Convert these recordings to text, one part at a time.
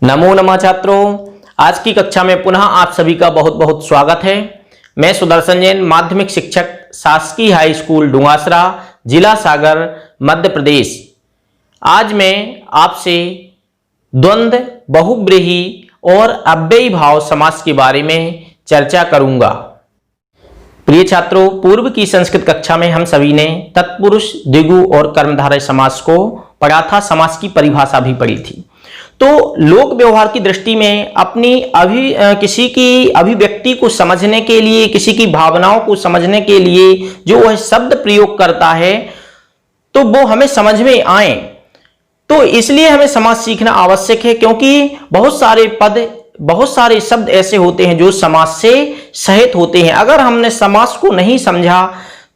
नमो नमः छात्रों, आज की कक्षा में पुनः आप सभी का बहुत बहुत स्वागत है। मैं सुदर्शन जैन, माध्यमिक शिक्षक, शासकीय हाई स्कूल डुंगासरा, जिला सागर, मध्य प्रदेश। आज मैं आपसे द्वंद्व, बहुब्रीहि और अव्ययी भाव समास के बारे में चर्चा करूंगा। प्रिय छात्रों, पूर्व की संस्कृत कक्षा में हम सभी ने तत्पुरुष, द्विगु और कर्मधारय समास को पढ़ा था। समास की परिभाषा भी पढ़ी थी। तो लोक व्यवहार की दृष्टि में अपनी किसी की अभिव्यक्ति को समझने के लिए, किसी की भावनाओं को समझने के लिए जो वह शब्द प्रयोग करता है तो वो हमें समझ में आए, तो इसलिए हमें समास सीखना आवश्यक है। क्योंकि बहुत सारे पद, बहुत सारे शब्द ऐसे होते हैं जो समास से सहित होते हैं। अगर हमने समास को नहीं समझा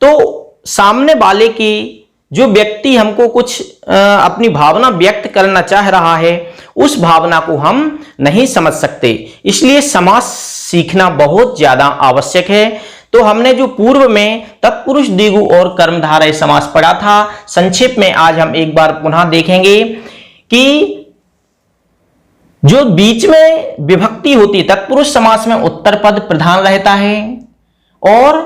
तो सामने वाले की जो व्यक्ति हमको कुछ अपनी भावना व्यक्त करना चाह रहा है, उस भावना को हम नहीं समझ सकते। इसलिए समास सीखना बहुत ज्यादा आवश्यक है। तो हमने जो पूर्व में तत्पुरुष, द्विगु और कर्मधारय समास पढ़ा था, संक्षेप में आज हम एक बार पुनः देखेंगे कि जो बीच में विभक्ति होती है, तत्पुरुष समास में उत्तर पद प्रधान रहता है और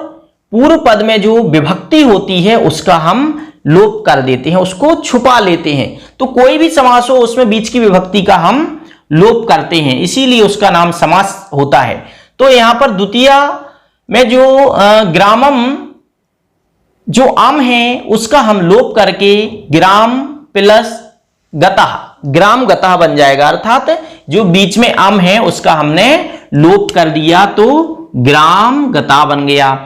पूर्व पद में जो विभक्ति होती है उसका हम लोप कर देते हैं, उसको छुपा लेते हैं। तो कोई भी समास हो उसमें बीच की विभक्ति का हम लोप करते हैं, इसीलिए उसका नाम समास होता है। तो यहां पर द्वितीय में जो ग्रामम, जो अम है उसका हम लोप करके ग्राम प्लस गतः, ग्राम गतः बन जाएगा। अर्थात जो बीच में अम है उसका हमने लोप कर दिया तो ग्राम गता बन गया।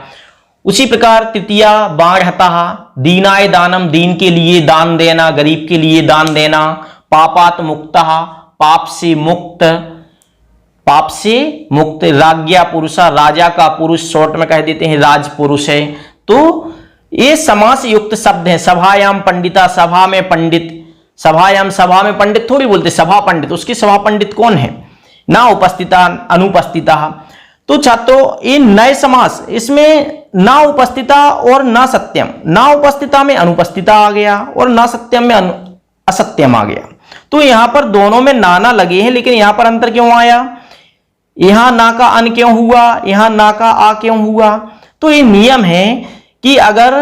उसी प्रकार तृतीया बाढ़तः, दीनाय दानम, दीन के लिए दान देना, गरीब के लिए दान देना। पापात मुक्तः, पाप से मुक्त, पाप से मुक्त। राज्ञा पुरुषा, राजा का पुरुष, शॉर्ट में कह देते हैं राज पुरुष है। तो ये समास युक्त शब्द है। सभायाम पंडिता, सभा में पंडित, सभायाम, सभा में पंडित थोड़ी बोलते, सभा पंडित। उसकी सभा पंडित कौन है? ना उपस्थिता, अनुपस्थिता। तो छात्रों ये नए समास, इसमें ना उपस्थिता और ना सत्यम, ना उपस्थिता में अनुपस्थिता आ गया और ना सत्यम में असत्यम आ गया। तो यहां पर दोनों में नाना लगे हैं, लेकिन यहां पर अंतर क्यों आया? यहां ना का अन क्यों हुआ, यहां ना का आ क्यों हुआ? तो ये नियम है कि अगर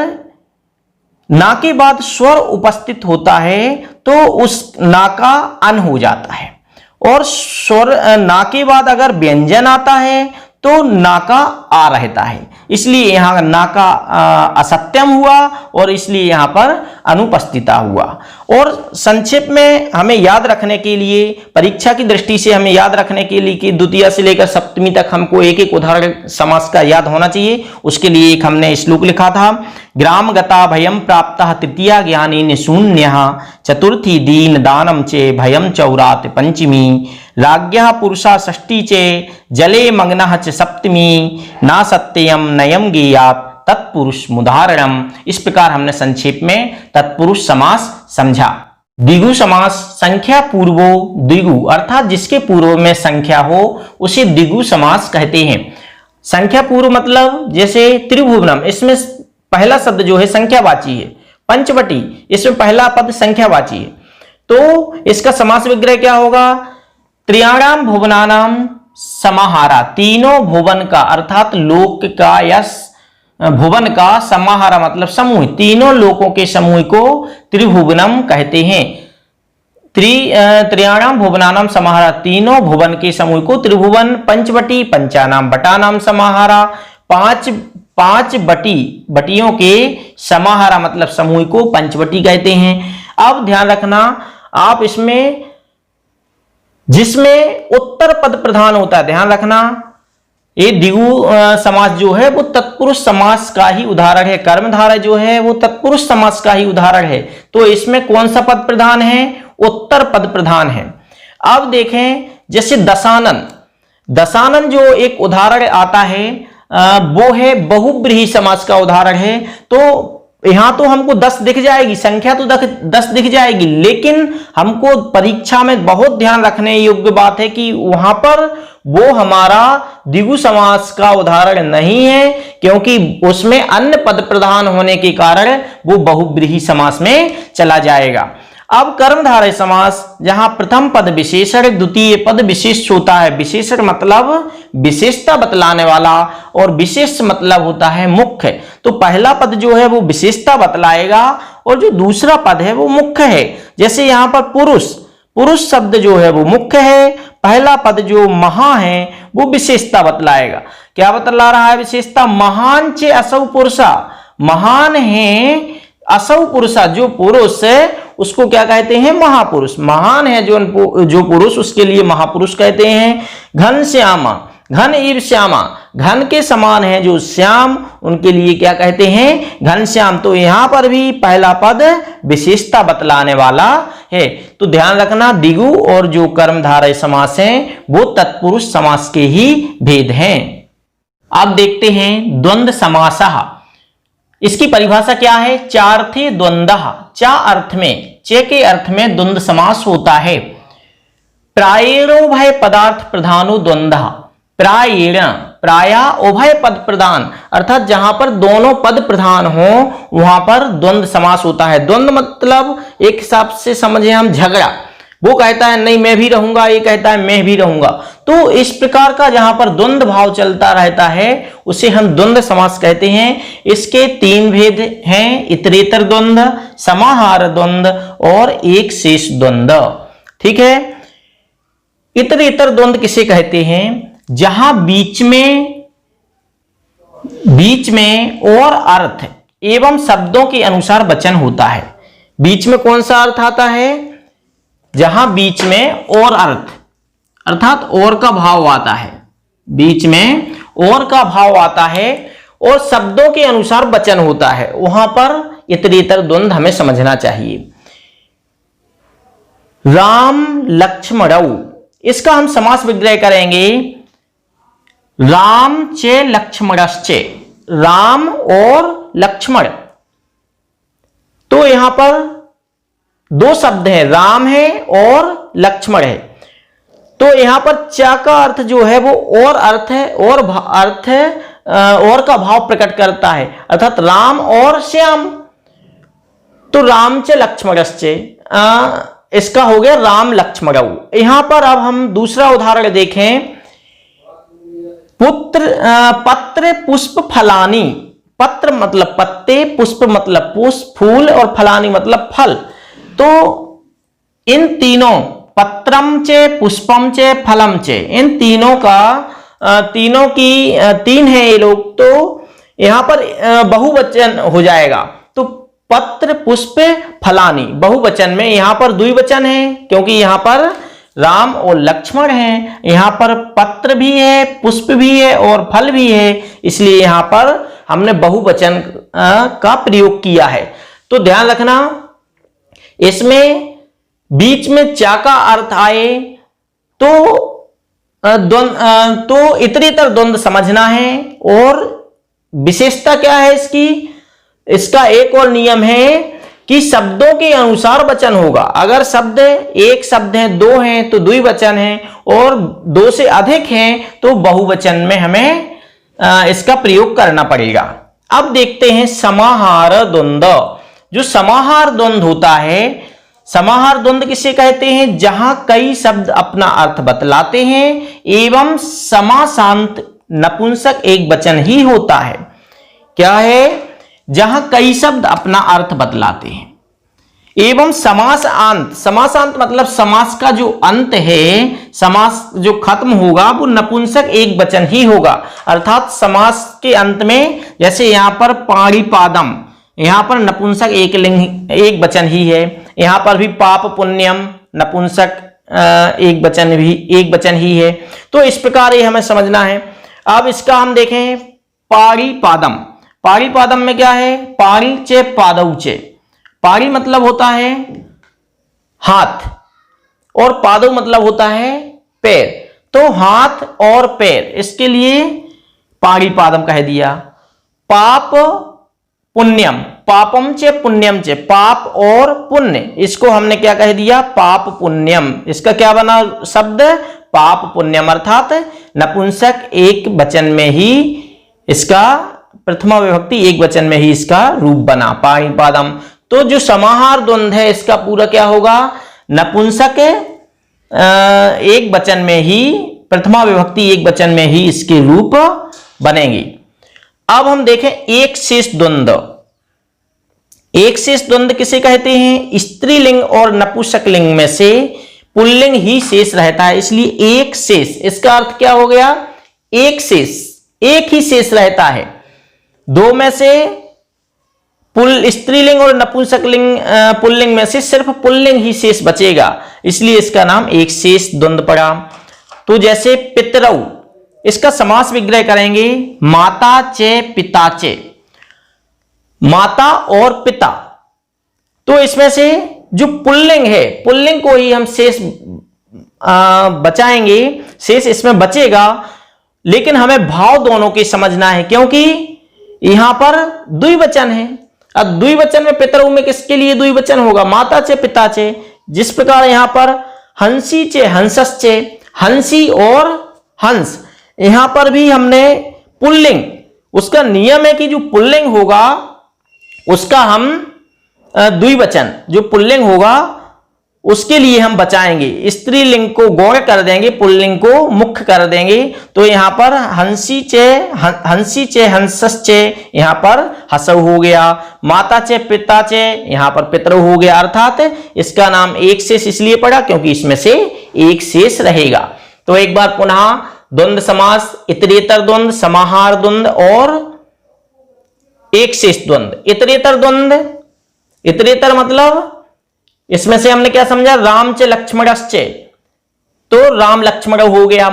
ना के बाद स्वर उपस्थित होता है तो उस ना का अन हो जाता है, और स्वर ना के बाद अगर व्यंजन आता है तो ना का आ रहता है। इसलिए यहां ना का असत्यम हुआ और इसलिए यहां पर अनुपस्थिता हुआ। और संक्षेप में हमें याद रखने के लिए, परीक्षा की दृष्टि से हमें याद रखने के लिए कि द्वितीय से लेकर सप्तमी तक हमको एक एक उदाहरण समास का याद होना चाहिए। उसके लिए एक हमने श्लोक लिखा था, ग्राम गता भयम प्राप्तः, तृतीया ज्ञानेन शून्यः, चतुर्थी दीन दानम चे भयम चौरात, पंचमी राज्ञः पुरुषा, षष्ठी चे जले मग्नः च, सप्तमी ना सत्यम नयम गेयात, तत्पुरुष मुदाहरणम। इस प्रकार हमने संक्षेप में तत्पुरुष समास समझा। द्विगु समास, संख्या पूर्वो द्विगु, अर्थात जिसके पूर्व में संख्या हो उसे द्विगु समास कहते हैं। संख्या पूर्व मतलब जैसे त्रिभुवनम, इसमें पहला शब्द जो है संख्यावाची है। पंचवटी, इसमें पहला पद संख्यावाची है। तो इसका समास विग्रह क्या होगा? त्रियाणाम भुवनानाम समाहारा, तीनों भुवन का, अर्थात लोक का या भुवन का समाहारा मतलब समूह, तीनों लोकों के समूह को त्रिभुवनम कहते हैं। त्रियाणाम भुवनानाम समाहारा, तीनों भुवन के समूह को त्रिभुवन। पंचवटी, पंचानाम बटानाम समाहारा, पांच बटियों के समाहारा मतलब समूह को पंचवटी कहते हैं। अब ध्यान रखना आप इसमें, जिसमें उत्तर पद प्रधान होता है, ध्यान रखना ये द्विगु समास जो है वो तत्पुरुष समास का ही उदाहरण है। कर्मधारय जो है वो तत्पुरुष समास का ही उदाहरण है। तो इसमें कौन सा पद प्रधान है? उत्तर पद प्रधान है। अब देखें जैसे दशानन, दशानन जो एक उदाहरण आता है वो है बहुब्रीहि समास का उदाहरण है। तो यहां तो हमको 10 दिख जाएगी, संख्या तो 10 दिख जाएगी, लेकिन हमको परीक्षा में बहुत ध्यान रखने योग्य बात है कि वहां पर वो हमारा द्विगु समास का उदाहरण नहीं है, क्योंकि उसमें अन्य पद प्रधान होने के कारण वो बहुब्रीहि समास में चला जाएगा। अब कर्मधारय समास, जहां प्रथम पद विशेषण, द्वितीय पद विशेष होता है। विशेषण मतलब विशेषता बतलाने वाला और विशेष मतलब होता है मुख्य। तो पहला पद जो है वो विशेषता बतलाएगा और जो दूसरा पद है वो मुख्य है। जैसे यहां पर पुरुष, पुरुष शब्द जो है वो मुख्य है, पहला पद जो महा है वो विशेषता बतलाएगा। क्या बतला रहा है विशेषता? महान चे असौ पुरुषा, महान है असौ पुरुषा, जो पुरुष है उसको क्या कहते हैं? महापुरुष। महान है जो पुरुष, उसके लिए महापुरुष कहते हैं। घन श्यामा, घन इव श्यामा, घन के समान है जो श्याम, उनके लिए क्या कहते हैं? घनश्याम। तो यहां पर भी पहला पद विशेषता बतलाने वाला है। तो ध्यान रखना, दिगु और जो कर्मधारय समास है वो तत्पुरुष समास के ही भेद हैं। अब देखते हैं द्वंद्व समासः। इसकी परिभाषा क्या है? चार्थे द्वंद्वः, चा अर्थ में, चे के अर्थ में द्वंद्व समास होता है। प्रायेणोभय पदार्थ प्रधानो द्वंद्वः, प्रायेण, प्राया उभय पद प्रधान, अर्थात जहां पर दोनों पद प्रधान हो वहां पर द्वंद्व समास होता है। द्वंद्व मतलब एक हिसाब से समझे हम झगड़ा, वो कहता है नहीं मैं भी रहूंगा, ये कहता है मैं भी रहूंगा। तो इस प्रकार का जहां पर द्वंद्व भाव चलता रहता है उसे हम द्वंद्व समास कहते हैं। इसके तीन भेद हैं, इतरेतर द्वंद्व, समाहार द्वंद्व और एक शेष द्वंद्व। ठीक है, इतरेतर द्वंद्व किसे कहते हैं? जहां बीच में और अर्थ एवं शब्दों के अनुसार वचन होता है। बीच में कौन सा अर्थ आता है? जहां बीच में और अर्थ, अर्थात और का भाव आता है, बीच में और का भाव आता है और शब्दों के अनुसार वचन होता है, वहां पर इतरेतर द्वंद्व हमें समझना चाहिए। राम लक्ष्मणौ, इसका हम समास विग्रह करेंगे। राम चे लक्ष्मणश्चे, राम और लक्ष्मण। तो यहां पर दो शब्द हैं, राम है और लक्ष्मण है। तो यहां पर चा का अर्थ जो है वो और अर्थ है, और अर्थ है और का भाव प्रकट करता है, अर्थात राम और श्याम। तो राम चे लक्ष्मणश्चे, इसका हो गया राम लक्ष्मणौ। यहां पर अब हम दूसरा उदाहरण देखें। पत्र पुष्प फलानी, पत्र मतलब पत्ते, पुष्प मतलब पुष्प, फूल और फलानी मतलब फल। तो इन तीनों, पत्रम चे, पुष्पम चे, फलम चे, इन तीनों का तीनों की तीन है ये लोग, तो यहां पर बहुवचन हो जाएगा। तो पत्र पुष्प फलानी बहुवचन में, यहां पर द्विवचन है क्योंकि यहां पर राम और लक्ष्मण हैं, यहां पर पत्र भी है, पुष्प भी है और फल भी है, इसलिए यहां पर हमने बहुवचन का प्रयोग किया है। तो ध्यान रखना, इसमें बीच में चा का अर्थ आए तो इतरेतर द्वंद्व समझना है। और विशेषता क्या है इसकी? इसका एक और नियम है कि शब्दों के अनुसार वचन होगा। अगर शब्द एक शब्द है, दो हैं तो द्विवचन है, और दो से अधिक हैं तो बहुवचन में हमें इसका प्रयोग करना पड़ेगा। अब देखते हैं समाहार द्वंद्व। जो समाहार द्वंद्व होता है, समाहार द्वंद्व किसे कहते हैं? जहां कई शब्द अपना अर्थ बतलाते हैं एवं समासांत नपुंसक एक वचन ही होता है। क्या है? जहां कई शब्द अपना अर्थ बतलाते हैं एवं समासांत, समासांत मतलब समास का जो अंत है, समास जो खत्म होगा वो नपुंसक एक वचन ही होगा। अर्थात समास के अंत में, जैसे यहां पर पाणिपादम, यहां पर नपुंसक एक वचन ही है, यहां पर भी पाप पुण्यम नपुंसक एक वचन ही है। तो इस प्रकार ये हमें समझना है। अब इसका हम देखें पाणिपादम। पाणिपादम में क्या है? पाणी चे पादौ चे, पाणी मतलब होता है हाथ और पादौ मतलब होता है पैर। तो हाथ और पैर, इसके लिए पाणिपादम कह दिया। पाप पुण्यम, पापम चे पुण्यम चे, पाप और पुण्य, इसको हमने क्या कह दिया? पाप पुण्यम। इसका क्या बना शब्द? पाप पुण्यम, अर्थात नपुंसक एक वचन में ही इसका प्रथमा विभक्ति एक वचन में ही इसका रूप बना पाणिपादम। तो जो समाहार द्वंद है इसका पूरा क्या होगा, नपुंसक एक वचन में ही, प्रथमा विभक्ति एक वचन में ही इसके रूप बनेंगे। अब हम देखें एक शेष द्वंद। एक शेष द्वंद किसे कहते हैं, स्त्रीलिंग और नपुंसकलिंग में से पुल्लिंग ही शेष रहता है, इसलिए एक शेष। इसका अर्थ क्या हो गया, एक शेष, एक ही शेष रहता है, दो में से स्त्रीलिंग और नपुंसकलिंग पुल्लिंग में से सिर्फ पुल्लिंग ही शेष बचेगा, इसलिए इसका नाम एक शेष द्वंद पड़ा। तो जैसे पितरौ, इसका समास विग्रह करेंगे, माता चे पिता चे, माता और पिता। तो इसमें से जो पुल्लिंग है, पुल्लिंग को ही हम शेष बचाएंगे, शेष इसमें बचेगा, लेकिन हमें भाव दोनों की समझना है, क्योंकि यहां पर द्विवचन है। अब द्विवचन में पितरौ में किसके लिए द्विवचन होगा, माता चे पिता चे। जिस प्रकार यहां पर हंसी चे हंसश्चे, हंसी और हंस, यहां पर भी हमने पुल्लिंग, उसका नियम है कि जो पुल्लिंग होगा उसका हम द्विवचन, जो पुल्लिंग होगा उसके लिए हम बचाएंगे, स्त्रीलिंग को गौण कर देंगे, पुल्लिंग को मुख्य कर देंगे। तो यहां पर हंसी चे हंसश्चे, यहां पर हसौ हो गया, माता चे पिता चे, यहां पर पितरौ हो गया। अर्थात इसका नाम एक शेष इसलिए पड़ा क्योंकि इसमें से एक शेष रहेगा। तो एक बार पुनः द्वंद्व समास, इतरेतर द्वंद्व, समाहार द्वंद्व और एक शेष द्वंद्व। इतरेतर द्वंद्व, इतरेतर मतलब इसमें से हमने क्या समझा, राम चे लक्ष्मणश्चे, तो राम लक्ष्मण हो गया।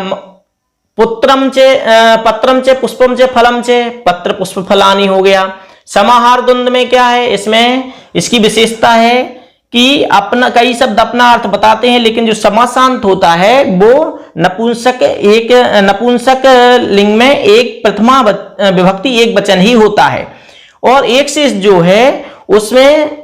पुत्रम चे पत्रम चे पुष्पम चे फलम चे, पत्र पुष्प फलानी हो गया। समाहार द्वंद्व में क्या है, इसमें इसकी विशेषता है कि अपना, कई शब्द अपना अर्थ बताते हैं, लेकिन जो समासांत होता है वो नपुंसक, एक नपुंसक लिंग में एक प्रथमा विभक्ति एक वचन ही होता है। और एक शेष जो है उसमें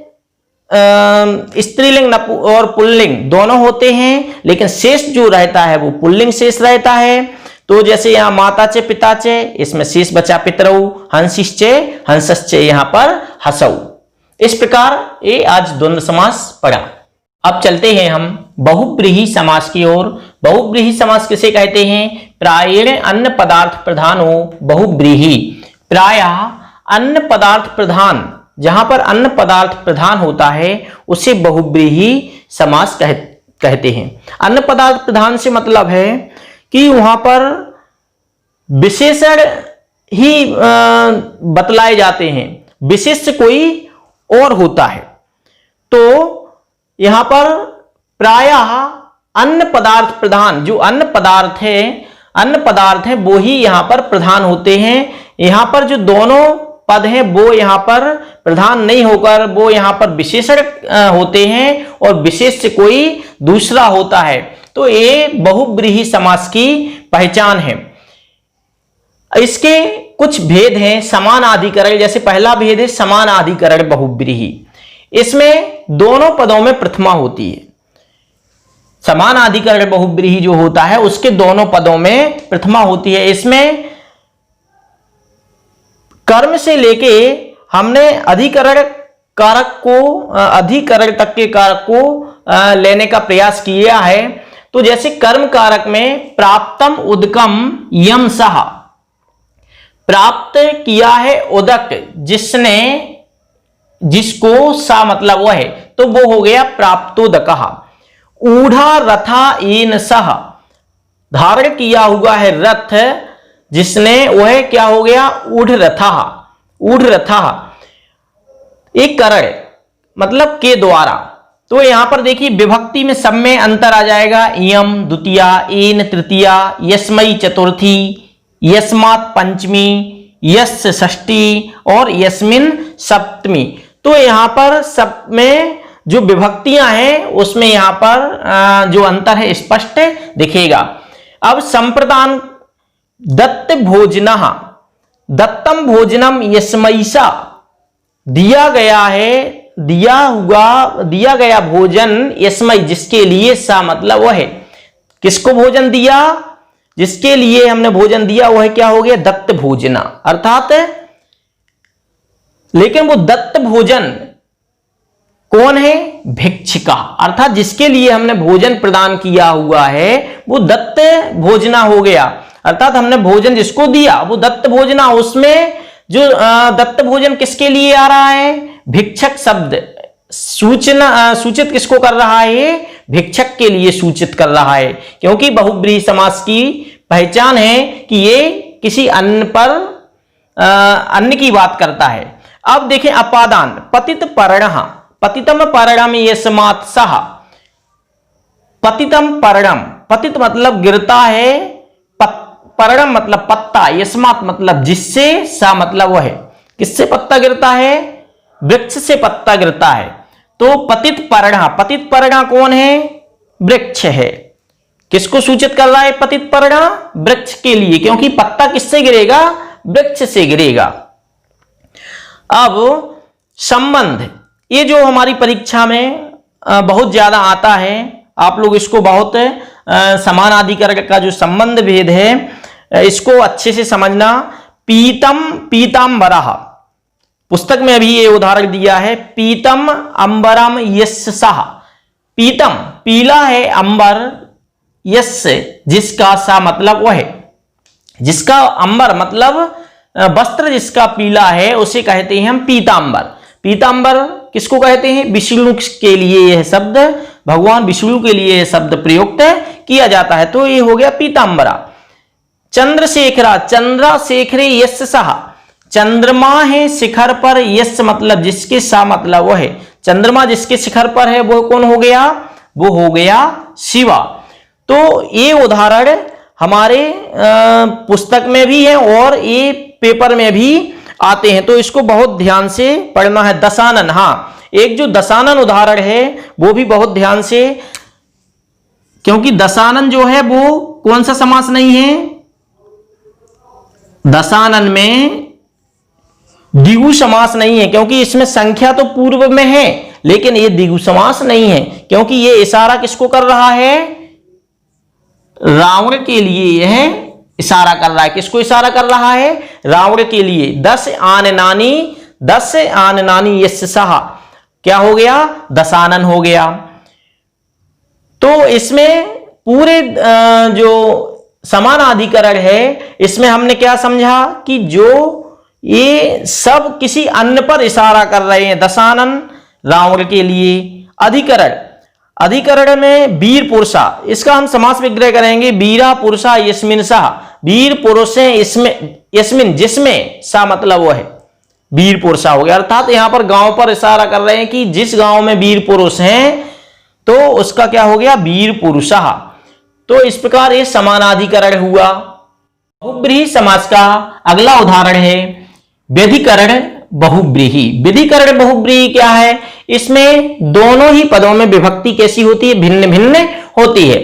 स्त्रीलिंग और पुल्लिंग दोनों होते हैं, लेकिन शेष जो रहता है वो पुल्लिंग शेष रहता है। तो जैसे यहां माता चे पिता चे, इसमें शेष बचा पितरौ, हंसिश्चे हंसश्चे, यहां पर हसौ। इस प्रकार ये आज द्वंद्व समास पढ़ा। अब चलते हैं हम बहुब्रीहि समास की ओर। बहुब्रीहि समास किसे कहते हैं, प्रायेण अन्य पदार्थ प्रधानो बहुब्रीहि, प्रायः अन्य पदार्थ प्रधान, जहां पर अन्य पदार्थ प्रधान होता है उसे बहुब्रीहि समास कहते हैं। अन्य पदार्थ प्रधान से मतलब है कि वहां पर विशेषण ही बतलाए जाते हैं, विशेष कोई और होता है। तो यहां पर प्रायः अन्य पदार्थ प्रधान, जो अन्य पदार्थ है वो ही यहां पर प्रधान होते हैं। यहां पर जो दोनों पद हैं वो यहां पर प्रधान नहीं होकर वो यहां पर विशेषण होते हैं और विशेष से कोई दूसरा होता है। तो ये बहुब्रीहि समास की पहचान है। इसके कुछ भेद हैं, समान अधिकरण, जैसे पहला भेद है समान अधिकरण बहुब्रीहि, इसमें दोनों पदों में प्रथमा होती है। समान अधिकरण बहुब्रीहि जो होता है उसके दोनों पदों में प्रथमा होती है। इसमें कर्म से लेके हमने अधिकरण तक के कारक को लेने का प्रयास किया है। तो जैसे कर्म कारक में प्राप्तम उदकम यम सह, प्राप्त किया है उदक जिसको सा मतलब वह है, तो वो हो गया प्राप्तोदकः। ऊढ़ा रथा येन सह, धारण किया हुआ है रथ जिसने, वह क्या हो गया, ऊढ़ रथा। एक करण मतलब के द्वारा। तो यहां पर देखिए विभक्ति में सब में अंतर आ जाएगा, यम द्वितीया, एन तृतीया, यस्मई चतुर्थी, यस्मात् पंचमी, यस्य षष्ठी और यस्मिन सप्तमी। तो यहां पर सब में जो विभक्तियां हैं उसमें यहां पर जो अंतर है स्पष्ट दिखेगा। अब संप्रदान, दत्त भोजनः, दत्तम भोजनम यस्मैषा, दिया गया है, दिया गया भोजन, यस्मै जिसके लिए, सा मतलब वह है, किसको भोजन दिया, जिसके लिए हमने भोजन दिया वह क्या हो गया, दत्त भोजना। अर्थात लेकिन वो दत्त भोजन कौन है? भिक्षिका, अर्थात जिसके लिए हमने भोजन प्रदान किया हुआ है वो दत्त भोजना हो गया। अर्थात हमने भोजन जिसको दिया वो दत्त भोजना। उसमें जो दत्त भोजन किसके लिए आ रहा है? भिक्षक शब्द सूचित किसको कर रहा है? भिक्षक के लिए सूचित कर रहा है, क्योंकि बहुब्रीहि समास की पहचान है कि ये किसी अन्न पर अन्न की बात करता है। अब देखें अपादान, पतित पर्णः, पतितम पर्णम यस्मात् सः, पतितम पर्णम, पतित मतलब गिरता है, पर्णम मतलब पत्ता, यस्मात् मतलब जिससे, सा मतलब वह है। किससे पत्ता गिरता है? वृक्ष से पत्ता गिरता है। तो पतित पर्णः, पतित पर्णा कौन है? वृक्ष है। किसको सूचित कर रहा है पतित पर्णा? वृक्ष के लिए, क्योंकि पत्ता किससे गिरेगा? वृक्ष से गिरेगा। अब संबंध, ये जो हमारी परीक्षा में बहुत ज्यादा आता है, आप लोग इसको बहुत समानाधिकरण का जो संबंध भेद है इसको अच्छे से समझना। पीतम पीतांबरः, पुस्तक में अभी ये उदाहरण दिया है, पीतम अंबरम यस्य सः, पीतम पीला है, अंबर यस्य जिसका, सा मतलब वह है, जिसका अंबर मतलब वस्त्र जिसका पीला है उसे कहते हैं हम पीतांबर। पीतांबर किसको कहते हैं? विष्णु के लिए यह शब्द, भगवान विष्णु के लिए यह शब्द प्रयुक्त किया जाता है। तो ये हो गया पीतांबरा। चंद्रशेखरा, चंद्रशेखरे यस्य सः, चंद्रमा है शिखर पर, यस्य मतलब जिसके, सा मतलब वो है। चंद्रमा जिसके शिखर पर है वो कौन हो गया? वो हो गया शिवा। तो ये उदाहरण हमारे पुस्तक में भी है और ये पेपर में भी आते हैं, तो इसको बहुत ध्यान से पढ़ना है। दशानन, हाँ, एक जो दशानन उदाहरण है वो भी बहुत ध्यान से, क्योंकि दशानन जो है वो कौन सा समास नहीं है? दशानन में द्विगु समास नहीं है, क्योंकि इसमें संख्या तो पूर्व में है लेकिन ये द्विगु समास नहीं है, क्योंकि ये इशारा किसको कर रहा है? रावण के लिए यह इशारा कर रहा है। किसको इशारा कर रहा है? रावण के लिए। 10 आननानी, 10 आननानी यस्य सः, क्या हो गया? दशानन हो गया। तो इसमें पूरे जो समानाधिकरण है इसमें हमने क्या समझा कि जो ये सब किसी अन्य पर इशारा कर रहे हैं। दशानन रावण के लिए। अधिकरण, अधिकरण में वीर पुरुषा, इसका हम समास विग्रह करेंगे। वीरा पुरुषा यस्मिन सः, वीर पुरुष है इसमें, यस्मिन जिसमें, सा मतलब वो है, वीर पुरुषा हो गया। अर्थात यहां पर गांव पर इशारा कर रहे हैं कि जिस गांव में वीर पुरुष हैं तो उसका क्या हो गया? वीर पुरुषा। तो इस प्रकार ये समानाधिकरण हुआ। बहुब्रीहि समास का अगला उदाहरण है व्यधिकरण बहुब्रीहि। व्यधिकरण बहुब्रीहि क्या है? इसमें दोनों ही पदों में विभक्ति कैसी होती है? भिन्न भिन्न होती है।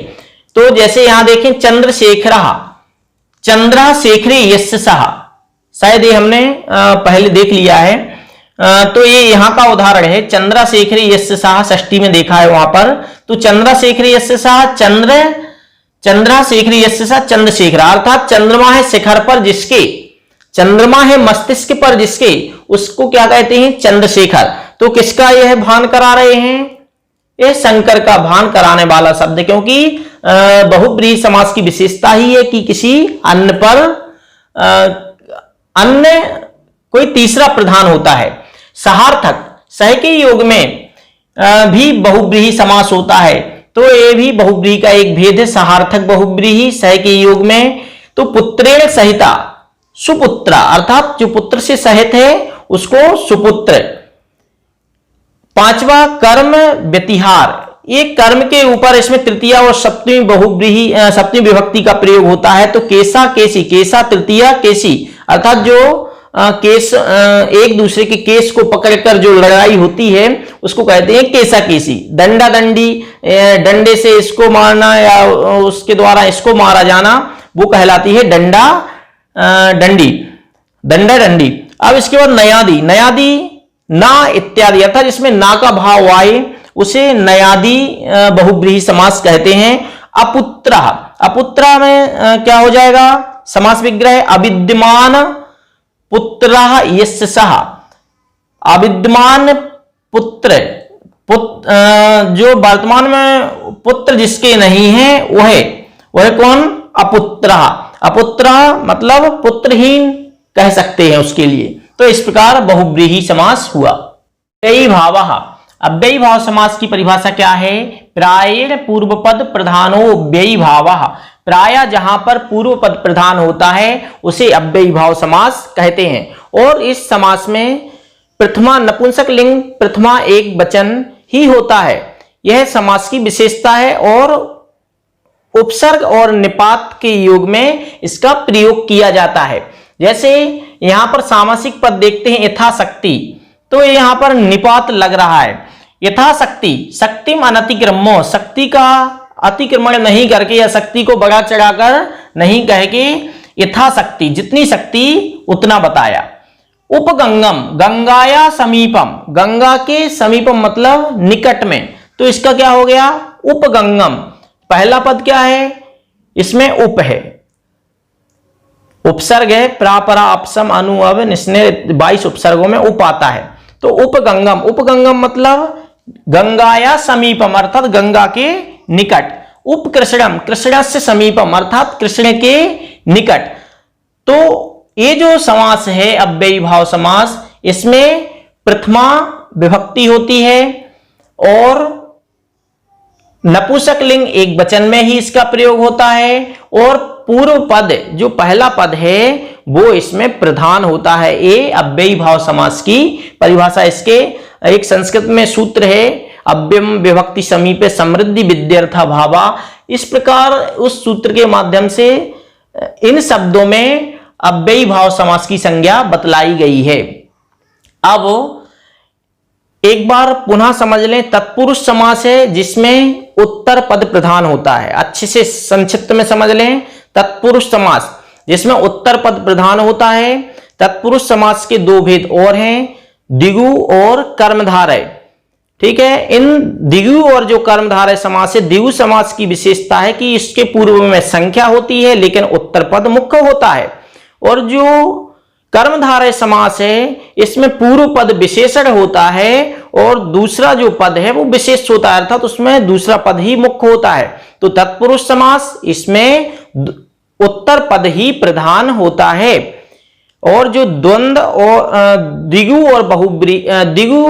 तो जैसे यहां देखें, चंद्रशेखरः, चंद्रशेखरे यस्य सः, शायद ये हमने पहले देख लिया है। तो ये यहां का उदाहरण है, चंद्रशेखरे यस्य सः, षष्ठी में देखा है वहां पर। तो चंद्रशेखरे यस्य सः, चंद्रशेखरे यस्य सः चंद्रशेखर, अर्थात चंद्रमा है शिखर पर जिसके, चंद्रमा है मस्तिष्क पर जिसके, उसको क्या कहते हैं? चंद्रशेखर। तो किसका यह भान करा रहे हैं? यह शंकर का भान कराने वाला शब्द, क्योंकि बहुब्रीहि समास की विशेषता ही है कि किसी अन्य पर अन्य कोई तीसरा प्रधान होता है। सहार्थक, सह के योग में भी बहुब्रीहि समास होता है, तो ये भी बहुब्रीहि का एक भेद है। सहार्थक बहुब्रीहि सह के योग में। तो पुत्रेण सहिता सुपुत्रा, अर्थात जो पुत्र से सहित है उसको सुपुत्र। पांचवा कर्म व्यतिहार, एक कर्म के ऊपर इसमें तृतीया और सप्तमी बहुब्रीहि सप्तमी विभक्ति का प्रयोग होता है। तो केसा केसी, केसा तृतीया केसी, अर्थात जो केस एक दूसरे के केस को पकड़कर जो लड़ाई होती है उसको कहते हैं केसा केसी। दंडा दंडी, डंडे से इसको मारना या उसके द्वारा इसको मारा जाना, वो कहलाती है डंडा डंडी, दंडा डंडी। अब इसके बाद नयादि, नयादि ना इत्यादि, अर्थात जिसमें ना का भाव आए उसे नयादि बहुब्रीहि समास कहते हैं। अपुत्र, अपुत्र में क्या हो जाएगा? समास विग्रह अविद्यमान पुत्रः यस्य सः, अविद्यमान पुत्र, जो वर्तमान में पुत्र जिसके नहीं है वह कौन? अपुत्रः। अपुत्रः मतलब पुत्रहीन कह सकते हैं उसके लिए। तो इस प्रकार बहुव्रीहि समास हुआ। अव्ययी भावः। अव्ययी भाव समास की परिभाषा क्या है? प्रायेण पूर्व पद प्रधानो अव्ययी भावः। प्राय जहां पर पूर्व पद प्रधान होता है उसे अव्ययी भाव समास कहते हैं। और इस समास में प्रथमा नपुंसक लिंग, प्रथमा एक वचन ही होता है। यह समास की विशेषता है और उपसर्ग और निपात के योग में इसका प्रयोग किया जाता है। जैसे यहां पर सामासिक पद देखते हैं यथाशक्ति, तो यहां पर निपात लग रहा है। यथाशक्ति, शक्तिम अनतिक्रम्यो, शक्ति का अतिक्रमण नहीं करके या शक्ति को बढ़ा चढ़ाकर नहीं कह के यथाशक्ति, जितनी शक्ति उतना बताया। उपगंगम, गंगाया समीपम, गंगा के समीपम मतलब निकट में, तो इसका क्या हो गया? उपगंगम। पहला पद क्या है? इसमें उप है, उपसर्ग है, प्रापरा अपसम अनु अव निस्ने 22 उपसर्गों में उप आता है। तो उपगंगम, उपगंगम मतलब गंगाया समीपम अर्थात गंगा के निकट। उपकृष्णम, कृष्ण से समीपम अर्थात कृष्ण के निकट। तो ये जो समास है अव्ययी भाव समास, इसमें प्रथमा विभक्ति होती है और नपुंसक लिंग एक वचन में ही इसका प्रयोग होता है और पूर्व पद जो पहला पद है वो इसमें प्रधान होता है। ये अव्ययी भाव समास की परिभाषा। इसके एक संस्कृत में सूत्र है, अव्ययम विभक्ति समीपे समृद्धि विद्यर्था भावा। इस प्रकार उस सूत्र के माध्यम से इन शब्दों में अव्ययी भाव समास की संज्ञा बतलाई गई है। अब एक बार पुनः समझ लें, तत्पुरुष समास है जिसमें उत्तर पद प्रधान होता है। अच्छे से संक्षिप्त में समझ लें, तत्पुरुष समास जिसमें उत्तर पद प्रधान होता है। तत्पुरुष समास के दो भेद और हैं, दिगु और कर्मधारय। ठीक है, इन दिगु और जो कर्मधारय समास है, दिगु समास की विशेषता है कि इसके पूर्व में संख्या होती है लेकिन उत्तर पद मुख्य होता है। और जो कर्मधारय समास है इसमें पूर्व पद विशेषण होता है और दूसरा जो पद है वो विशेष होता है, अर्थात उसमें दूसरा पद ही मुख्य होता है। तो तत्पुरुष समास इसमें उत्तर पद ही प्रधान होता है। और जो द्वंद्व और दिगु और दिगु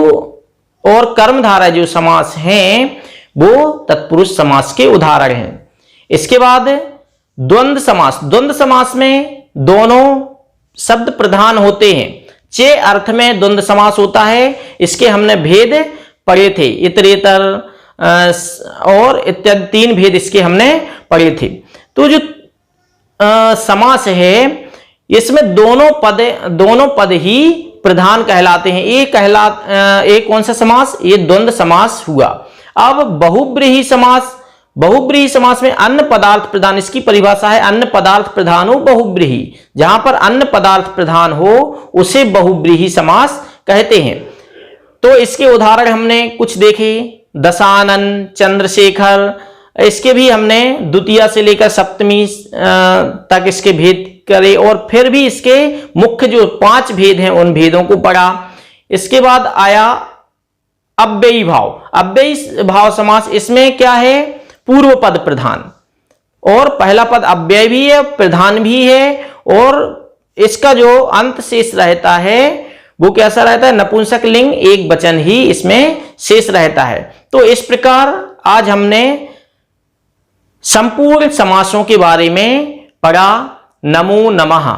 और कर्मधारय जो समास हैं वो तत्पुरुष समास के उदाहरण हैं। इसके बाद द्वंद्व समास। द्वंद्व समास में दोनों शब्द प्रधान होते हैं। चे अर्थ में द्वंद्व समास होता है। इसके हमने भेद पढ़े थे, इतरेतर और इत्यादि 3 भेद इसके हमने पढ़े थे। तो जो समास है इसमें दोनों पद ही प्रधान कहलाते हैं। ये कौन सा समास? ये द्वंद्व समास हुआ। अब बहुव्रीहि समास। बहुव्रीहि समास में अन्य पदार्थ प्रधान, इसकी परिभाषा है अन्य पदार्थ प्रधान हो बहुव्रीहि। जहां पर अन्य पदार्थ प्रधान हो उसे बहुव्रीहि समास कहते हैं। तो इसके उदाहरण हमने कुछ देखे, दशानन, चंद्रशेखर। इसके भी हमने द्वितीय से लेकर सप्तमी तक इसके भेद करे और फिर भी इसके मुख्य जो 5 भेद हैं उन भेदों को पढ़ा। इसके बाद आया अव्ययी भाव। अव्ययी भाव समास, इसमें क्या है? पूर्व पद प्रधान और पहला पद अव्यय भी है, प्रधान भी है और इसका जो अंत शेष रहता है वो कैसा रहता है? नपुंसक लिंग एक वचन ही इसमें शेष रहता है। तो इस प्रकार आज हमने संपूर्ण समासों के बारे में पढ़ा। नमो नमः।